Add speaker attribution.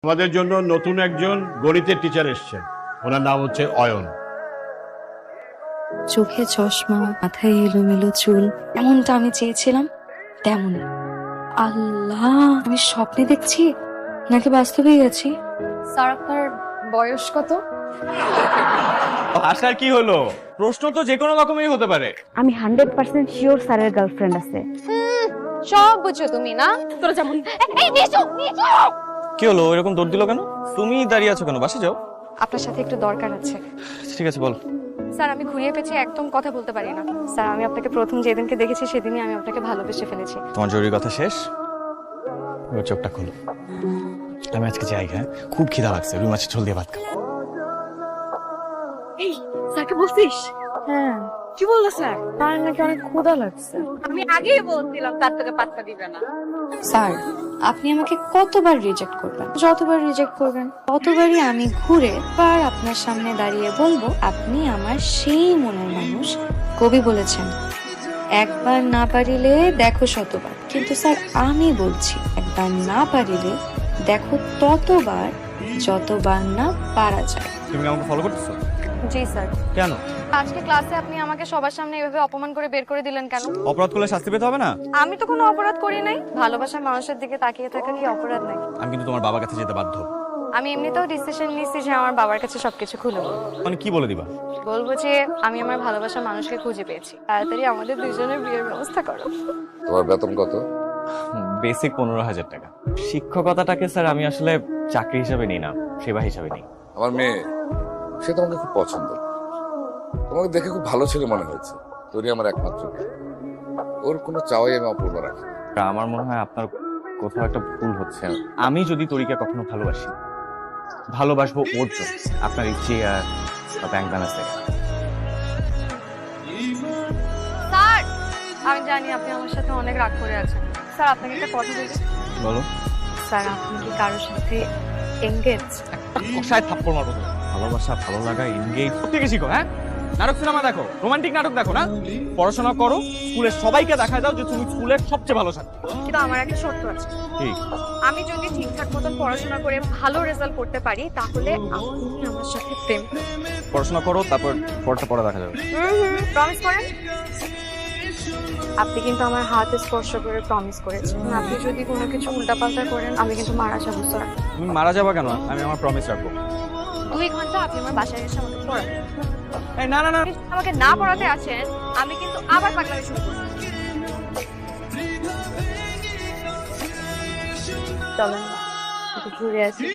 Speaker 1: আমাদের জন্য নতুন একজন গণিতের টিচার এসেছেন, ওনার নাম হচ্ছে অয়ন।
Speaker 2: চোখে চশমা, মাথায় এলোমেলো চুল, এমনটা আমি চেয়েছিলাম তেমনই। আল্লাহ, আমি স্বপ্নে দেখছি নাকি বাস্তবেই আছি?
Speaker 3: স্যার আপনার বয়স কত?
Speaker 4: আসার কি হলো? প্রশ্ন তো যে কোনো রকমই হতে পারে।
Speaker 5: আমি 100% শিওর স্যারের গার্লফ্রেন্ড আছে।
Speaker 3: সব বুঝছো তুমি না? তোরা যেমন এই নিচু নিচু।
Speaker 4: কি হলো, এরকম দৌড় দিল কেন? তুমি দাঁড়িয়ে আছো কেন? বাসে যাও।
Speaker 3: আপনার সাথে একটু দরকার আছে।
Speaker 4: ঠিক আছে, বল।
Speaker 3: স্যার আমি ঘুরিয়ে পেঁচিয়ে একদম কথা বলতে পারি না। স্যার আমি আপনাকে প্রথম যেদিনকে দেখেছি সেদিনই আমি আপনাকে ভালোবেসে ফেলেছি।
Speaker 4: তোমার জরুরি কথা শেষ, এবার চোখটা খোলো। আমি আজকে যাই, হ্যাঁ? খুব খিদা লাগছে, রুই মাছের ঝোল দিয়ে ভাত খাবো।
Speaker 3: এই স্যারকে বলছিস?
Speaker 5: হ্যাঁ,
Speaker 3: কি বললো স্যার?
Speaker 5: তার নাকি অনেক ক্ষুধা লাগছে।
Speaker 3: আমি আগেই বলছিলাম তার তোকে পাত্তা দিবে না।
Speaker 2: স্যার, আপনি আমাকে কতবার রিজেক্ট করবেন? যতবার রিজেক্ট করবেন ততবারই আমি ঘুরে বার আপনার সামনে দাঁড়িয়ে বলবো আপনি আমার সেই মনের মানুষ। কবি বলেছেন, একবার না পারিলে দেখো শতবার। কিন্তু স্যার আমি বলছি, একবার না পারিলে দেখো ততবার যতবার না পারা যায়।
Speaker 4: তুমি কি আমাকে ফলো করতেছো?
Speaker 3: জি স্যার।
Speaker 4: কেন?
Speaker 3: আজকে ক্লাসে আপনি আমাকে সবার সামনে এভাবে অপমান করে বের করে দিলেন কেন?
Speaker 4: অপরাধ করলে শাস্তি পেতে হবে না?
Speaker 3: আমি তো কোনো অপরাধ করি নাই। ভালোবাসার মানুষের দিকে তাকিয়ে থাকা কি অপরাধ নাকি?
Speaker 4: আমি কিন্তু তোমার বাবার কাছে যেতে বাধ্য।
Speaker 3: আমি এমনিতেও ডিসিশন নিয়েছি যে আমার বাবার কাছে সবকিছু খুলে বলবো।
Speaker 4: মানে কি বলে দিবা?
Speaker 3: বলবো যে আমি আমার ভালোবাসার মানুষকে খুঁজে পেয়েছি, তাড়াতাড়ি আমাদের দুজনের বিয়ের ব্যবস্থা করো।
Speaker 6: তোমার বেতন কত?
Speaker 4: বেসিক 15,000 টাকা। শিক্ষকতাটাকে স্যার আমি আসলে চাকরি হিসাবে নিই না, সেবা হিসাবে নিই।
Speaker 6: আমার মেয়ে, সে তোমাকে খুব পছন্দ। তোমাকে দেখে খুব ভালো ছেলে মনে হয়েছে। তোরই আমার একমাত্র মেয়ে। ওর কোনো চাওয়াই আমি অপূর্ণ রাখি।
Speaker 4: আমার মনে হয় আপনার কোথাও একটা ভুল হচ্ছে। আমি যদি তরিকে কখনো ভালোবাসবো ওর জন্য, আপনার এই চেয়ার বা ব্যাংক ব্যালেন্স থেকে।
Speaker 3: স্যার আমি জানি আপনি আমার সাথে অনেক রাগ করে আছেন। স্যার আপনাকে একটা কথা বলি।
Speaker 4: বলো।
Speaker 3: স্যার আপনি কি কারোর সাথে এঙ্গেজ?
Speaker 4: কষায় থাপ্পড় মারবো তো। ভালোবাসা, ভালো লাগা, এনগেজ থেকে শিখো। হ্যাঁ, নাটক সিনেমা দেখো, রোমান্টিক নাটক দেখো না, পড়াশোনা করো, স্কুলের সবাইকে দেখা দাও যে তুমি স্কুলের সবচেয়ে ভালো ছাত্র।
Speaker 3: কিন্তু আমার একটা শর্ত আছে।
Speaker 4: ঠিক।
Speaker 3: আমি যদি ঠিকঠাক মতন পড়াশোনা করে ভালো রেজাল্ট করতে পারি তাহলে আপনি আমার সাথে প্রেম করুন।
Speaker 4: পড়াশোনা করো, তারপর পড়া দেখা যাবে।
Speaker 3: প্রমিস করেন? আপনি কিন্তু আমার হাত স্পর্শ করে প্রমিস করেছেন। আপনি যদি কোনো কিছু উল্টাপাল্টা করেন আমি কিন্তু মারা যাবো স্যার।
Speaker 4: তুমি মারা যাবা কেন? আমি আমার প্রমিস রাখবো।
Speaker 3: 2 ঘন্টা আপনি আমার বাসায় এসে আমাকে পড়াবেন।
Speaker 4: এই না না না,
Speaker 3: আপনি যদি আমাকে না পড়াতে আছেন আমি কিন্তু আবার পাগলামি শুরু করব। চলেন একটু ঘুরে আসি।